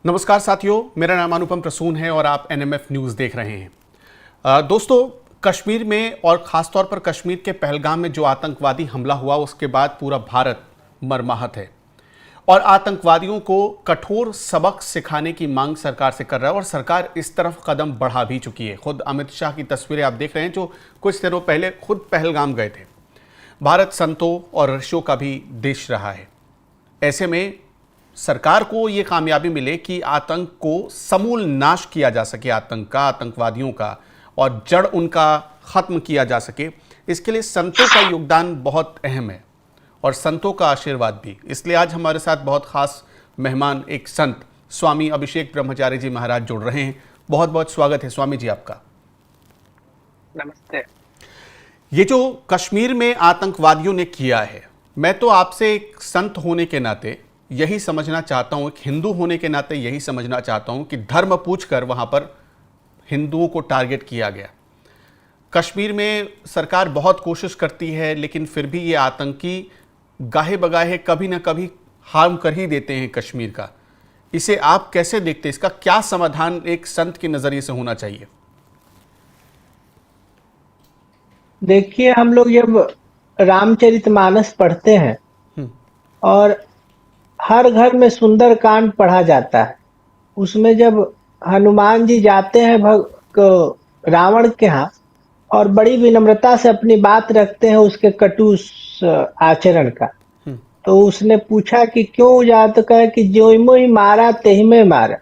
नमस्कार साथियों, मेरा नाम अनुपम प्रसून है और आप एनएमएफ न्यूज़ देख रहे हैं। दोस्तों, कश्मीर में और ख़ासतौर पर कश्मीर के पहलगाम में जो आतंकवादी हमला हुआ उसके बाद पूरा भारत मर्माहत है और आतंकवादियों को कठोर सबक सिखाने की मांग सरकार से कर रहा है और सरकार इस तरफ कदम बढ़ा भी चुकी है। खुद अमित शाह की तस्वीरें आप देख रहे हैं जो कुछ दिनों पहले खुद पहलगाम गए थे। भारत संतों और ऋषियों का भी देश रहा है। ऐसे में सरकार को ये कामयाबी मिले कि आतंक को समूल नाश किया जा सके, आतंक का, आतंकवादियों का, और जड़ उनका खत्म किया जा सके, इसके लिए संतों का योगदान बहुत अहम है और संतों का आशीर्वाद भी। इसलिए आज हमारे साथ बहुत खास मेहमान, एक संत स्वामी अभिषेक ब्रह्मचारी जी महाराज जुड़ रहे हैं। बहुत बहुत स्वागत है स्वामी जी आपका। नमस्ते। ये जो कश्मीर में आतंकवादियों ने किया है, मैं तो आपसे एक संत होने के नाते यही समझना चाहता हूं, एक हिंदू होने के नाते यही समझना चाहता हूं कि धर्म पूछकर वहां पर हिंदुओं को टारगेट किया गया। कश्मीर में सरकार बहुत कोशिश करती है लेकिन फिर भी ये आतंकी गाहे बगाहे कभी ना कभी हार्म कर ही देते हैं कश्मीर का। इसे आप कैसे देखते हैं? इसका क्या समाधान एक संत के नजरिए से होना चाहिए? देखिए, हम लोग जब रामचरितमानस पढ़ते हैं और हर घर में सुंदर कांड पढ़ा जाता है, उसमें जब हनुमान जी जाते हैं रावण के यहाँ और बड़ी विनम्रता से अपनी बात रखते हैं उसके कटु आचरण का, तो उसने पूछा कि क्यों जा, तो कहे कि जो मोहि मारा तेहि में मारा,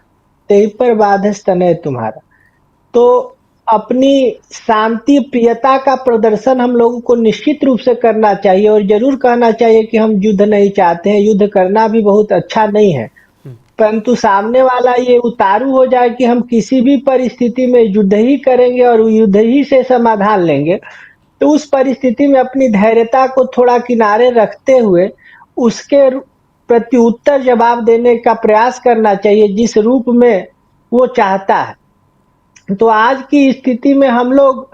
तेहि पर बाधस तनय तुम्हारा। तो अपनी शांति प्रियता का प्रदर्शन हम लोगों को निश्चित रूप से करना चाहिए और जरूर कहना चाहिए कि हम युद्ध नहीं चाहते हैं। युद्ध करना भी बहुत अच्छा नहीं है, परंतु सामने वाला ये उतारू हो जाए कि हम किसी भी परिस्थिति में युद्ध ही करेंगे और युद्ध ही से समाधान लेंगे, तो उस परिस्थिति में अपनी धैर्यता को थोड़ा किनारे रखते हुए उसके प्रत्युत्तर जवाब देने का प्रयास करना चाहिए जिस रूप में वो चाहता है। तो आज की स्थिति में हम लोग,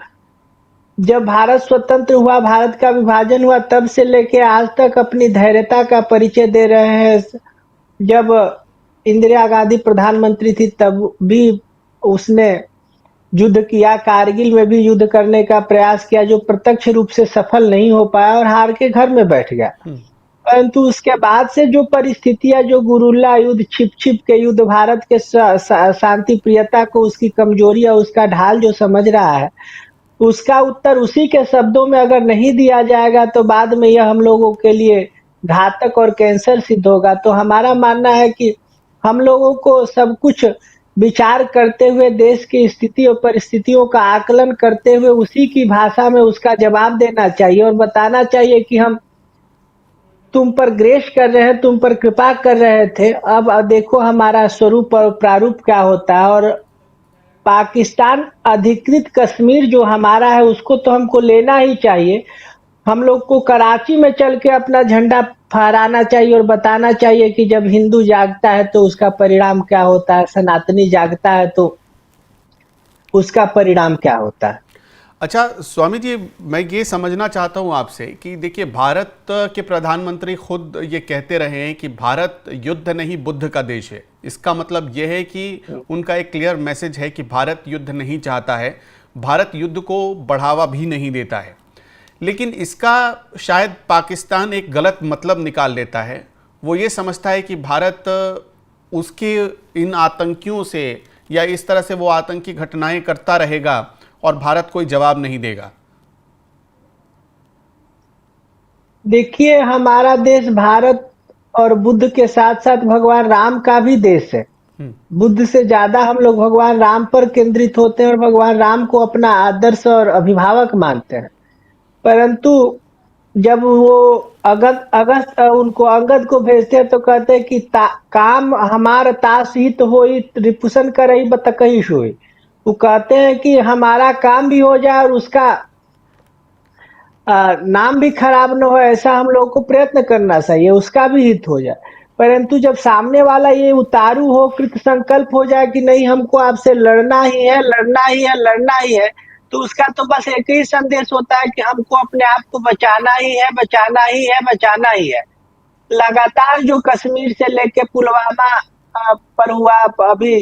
जब भारत स्वतंत्र हुआ, भारत का विभाजन हुआ, तब से लेके आज तक अपनी धैर्यता का परिचय दे रहे हैं। जब इंदिरा गांधी प्रधानमंत्री थी तब भी उसने युद्ध किया, कारगिल में भी युद्ध करने का प्रयास किया जो प्रत्यक्ष रूप से सफल नहीं हो पाया और हार के घर में बैठ गया। परंतु उसके बाद से जो परिस्थितियां, जो गुरुल्ला युद्ध, छिप के युद्ध, भारत के शांति प्रियता को, उसकी कमजोरी और उसका ढाल जो समझ रहा है, उसका उत्तर उसी के शब्दों में अगर नहीं दिया जाएगा तो बाद में यह हम लोगों के लिए घातक और कैंसर सिद्ध होगा। तो हमारा मानना है कि हम लोगों को सब कुछ विचार करते हुए, देश की स्थिति और परिस्थितियों का आकलन करते हुए उसी की भाषा में उसका जवाब देना चाहिए और बताना चाहिए कि हम तुम पर ग्रेस कर रहे हैं, तुम पर कृपा कर रहे थे, अब देखो हमारा स्वरूप और प्रारूप क्या होता है। और पाकिस्तान अधिकृत कश्मीर जो हमारा है उसको तो हमको लेना ही चाहिए। हम लोग को कराची में चल के अपना झंडा फहराना चाहिए और बताना चाहिए कि जब हिंदू जागता है तो उसका परिणाम क्या होता है, सनातनी जागता है तो उसका परिणाम क्या होता है। अच्छा स्वामी जी, मैं ये समझना चाहता हूँ आपसे कि देखिए, भारत के प्रधानमंत्री खुद ये कहते रहे हैं कि भारत युद्ध नहीं बुद्ध का देश है। इसका मतलब यह है कि उनका एक क्लियर मैसेज है कि भारत युद्ध नहीं चाहता है, भारत युद्ध को बढ़ावा भी नहीं देता है। लेकिन इसका शायद पाकिस्तान एक गलत मतलब निकाल लेता है। वो ये समझता है कि भारत उसके इन आतंकियों से या इस तरह से वो आतंकी घटनाएं करता रहेगा और भारत कोई जवाब नहीं देगा। देखिए, हमारा देश भारत और बुद्ध के साथ साथ भगवान राम का भी देश है। बुद्ध से ज्यादा हम लोग भगवान राम पर केंद्रित होते हैं और भगवान राम को अपना आदर्श और अभिभावक मानते हैं। परंतु जब वो अगस्त उनको अंगद को भेजते हैं तो कहते हैं कि काम हमार तास हित होई, रिपुसन करई बतकही सोई। वो कहते हैं कि हमारा काम भी हो जाए और उसका नाम भी खराब न हो, ऐसा हम लोग को प्रयत्न करना चाहिए, उसका भी हित हो जाए। परंतु जब सामने वाला ये उतारू हो, कृत संकल्प हो जाए कि नहीं हमको आपसे लड़ना ही है, लड़ना ही है, लड़ना ही है, तो उसका तो बस एक ही संदेश होता है कि हमको अपने आप को बचाना ही है, बचाना ही है, बचाना ही है। लगातार जो कश्मीर से लेके पुलवामा पर हुआ अभी,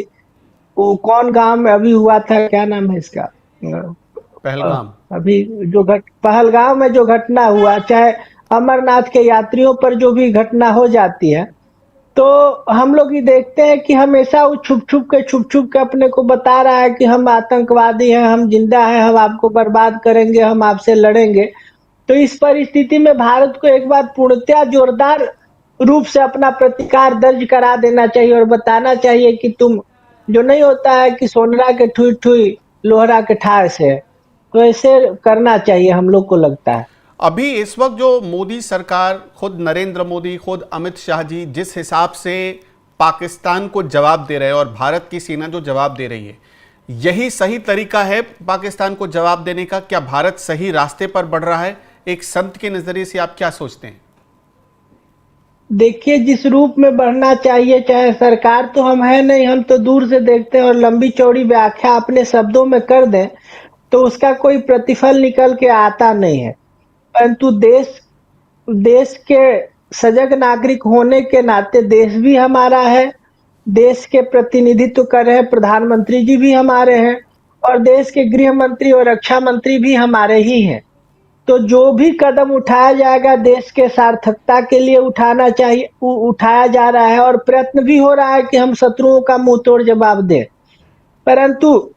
वो कौन गांव में अभी हुआ था, क्या नाम है इसका, पहलगाम। अभी जो पहलगाम में जो घटना हुआ, चाहे अमरनाथ के यात्रियों पर जो भी घटना हो जाती है, तो हम लोग ये देखते हैं कि हमेशा वो छुप छुप के अपने को बता रहा है कि हम आतंकवादी हैं, हम जिंदा हैं, हम आपको बर्बाद करेंगे, हम आपसे लड़ेंगे। तो इस परिस्थिति में भारत को एक बार पूर्णतया जोरदार रूप से अपना प्रतिकार दर्ज करा देना चाहिए और बताना चाहिए कि तुम, जो नहीं होता है कि सोनरा के ठुई ठुई लोहरा के ठार से, तो ऐसे करना चाहिए हम लोग को लगता है। अभी इस वक्त जो मोदी सरकार, खुद नरेंद्र मोदी, खुद अमित शाह जी जिस हिसाब से पाकिस्तान को जवाब दे रहे हैं और भारत की सेना जो जवाब दे रही है, यही सही तरीका है पाकिस्तान को जवाब देने का? क्या भारत सही रास्ते पर बढ़ रहा है? एक संत के नजरिए से आप क्या सोचते हैं? देखिए, जिस रूप में बढ़ना चाहिए, चाहे सरकार तो हम है नहीं, हम तो दूर से देखते हैं और लंबी चौड़ी व्याख्या अपने शब्दों में कर दें तो उसका कोई प्रतिफल निकल के आता नहीं है। परंतु देश देश के सजग नागरिक होने के नाते देश भी हमारा है, देश के प्रतिनिधित्व कर रहे प्रधानमंत्री जी भी हमारे हैं और देश के गृह मंत्री और रक्षा मंत्री भी हमारे ही हैं। तो जो भी कदम उठाया जाएगा देश के सार्थकता के लिए उठाना चाहिए, उठाया जा रहा है और प्रयत्न भी हो रहा है कि हम शत्रुओं का मुंह तोड़ जवाब दें। परंतु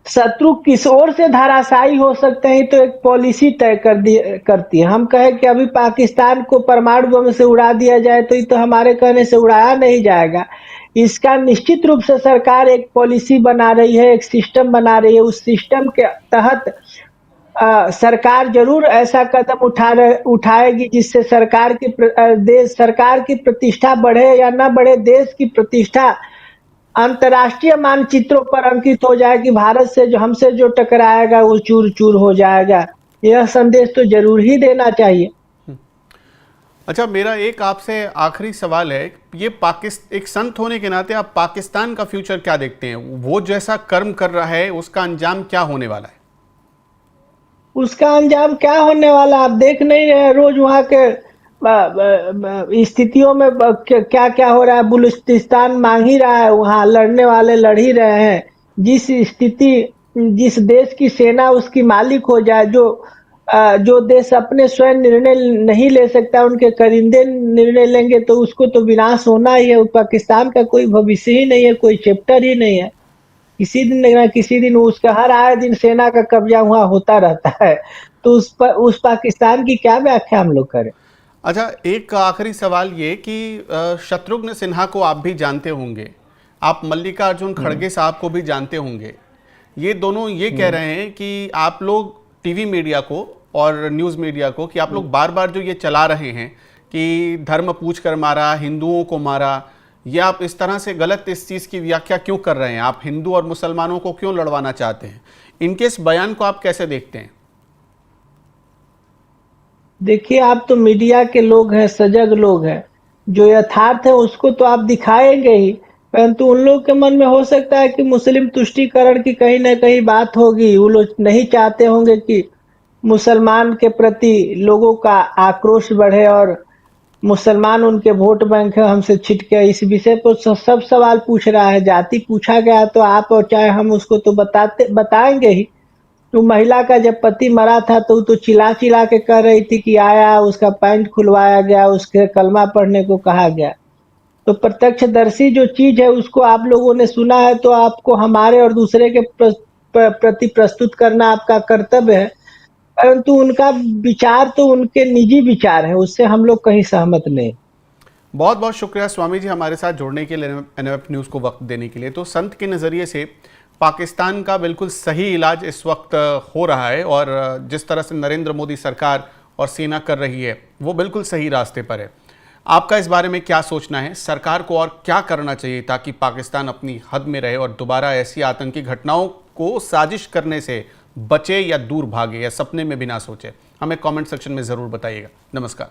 शत्रु किस ओर से धराशायी हो सकते हैं तो एक पॉलिसी तय करती है। हम कहें कि अभी पाकिस्तान को परमाणु बम से उड़ा दिया जाए तो ये तो हमारे कहने से उड़ाया नहीं जाएगा। इसका निश्चित रूप से सरकार एक पॉलिसी बना रही है, एक सिस्टम बना रही है। उस सिस्टम के तहत सरकार जरूर ऐसा कदम उठाएगी जिससे देश सरकार की प्रतिष्ठा बढ़े या ना बढ़े, देश की प्रतिष्ठा अंतर्राष्ट्रीय मानचित्रों पर अंकित हो जाए कि भारत से जो हमसे जो टकराएगा वो चूर चूर हो जाएगा। यह संदेश तो जरूर ही देना चाहिए। अच्छा, मेरा एक आपसे आखिरी सवाल है, ये एक संत होने के नाते आप पाकिस्तान का फ्यूचर क्या देखते हैं? वो जैसा कर्म कर रहा है उसका अंजाम क्या होने वाला है? उसका अंजाम क्या होने वाला आप देख नहीं रहे, रोज वहाँ के स्थितियों में क्या क्या हो रहा है। बलूचिस्तान मांग ही रहा है, वहाँ लड़ने वाले लड़ ही रहे हैं। जिस देश की सेना उसकी मालिक हो जाए, जो देश अपने स्वयं निर्णय नहीं ले सकता उनके करिंदे निर्णय लेंगे तो उसको तो विनाश होना ही है। पाकिस्तान का कोई भविष्य ही नहीं है, कोई चैप्टर ही नहीं है। किसी दिन ना किसी दिन उसका हर आए दिन सेना का कब्जा वहाँ होता रहता है। तो उस पाकिस्तान की क्या व्याख्या हम लोग करें। अच्छा, एक आखिरी सवाल ये कि शत्रुघ्न सिन्हा को आप भी जानते होंगे, आप मल्लिकार्जुन खड़गे साहब को भी जानते होंगे। ये दोनों ये कह रहे हैं कि आप लोग टीवी मीडिया को और न्यूज़ मीडिया को, कि आप लोग बार बार जो ये चला रहे हैं कि धर्म पूछ कर मारा, हिंदुओं को मारा, ये आप इस तरह से गलत इस चीज़ की व्याख्या क्यों कर रहे हैं? आप हिंदू और मुसलमानों को क्यों लड़वाना चाहते हैं? इनके इस बयान को आप कैसे देखते हैं? देखिए, आप तो मीडिया के लोग हैं, सजग लोग हैं, जो यथार्थ है उसको तो आप दिखाएंगे ही। परंतु उन लोग के मन में हो सकता है कि मुस्लिम तुष्टीकरण की कहीं ना कहीं बात होगी। वो लोग नहीं चाहते होंगे कि मुसलमान के प्रति लोगों का आक्रोश बढ़े और मुसलमान उनके वोट बैंक है, हमसे छिटके। इस विषय पर सब सवाल पूछ रहा है। जाति पूछा गया तो आप और चाहे हम उसको तो बताएंगे ही। तो महिला का जब पति मरा था तो चिल्ला चिल्ला के कह रही थी कि आया, उसका पैंट खुलवाया गया, उसके कलमा पढ़ने को कहा गया। तो प्रत्यक्षदर्शी जो चीज है उसको आप लोगों ने सुना है, तो आपको हमारे और दूसरे के प्रति प्रस्तुत करना आपका कर्तव्य है। परंतु उनका विचार तो उनके निजी विचार है, उससे हम लोग कहीं सहमत नहीं। बहुत बहुत शुक्रिया स्वामी जी हमारे साथ जुड़ने के लिए, एनएमएफ न्यूज़ को वक्त देने के लिए। तो संत के नज़रिए से पाकिस्तान का बिल्कुल सही इलाज इस वक्त हो रहा है और जिस तरह से नरेंद्र मोदी सरकार और सेना कर रही है वो बिल्कुल सही रास्ते पर है। आपका इस बारे में क्या सोचना है? सरकार को और क्या करना चाहिए ताकि पाकिस्तान अपनी हद में रहे और दोबारा ऐसी आतंकी घटनाओं को साजिश करने से बचे या दूर भागे या सपने में भी ना सोचे? हमें कमेंट सेक्शन में ज़रूर बताइएगा। नमस्कार।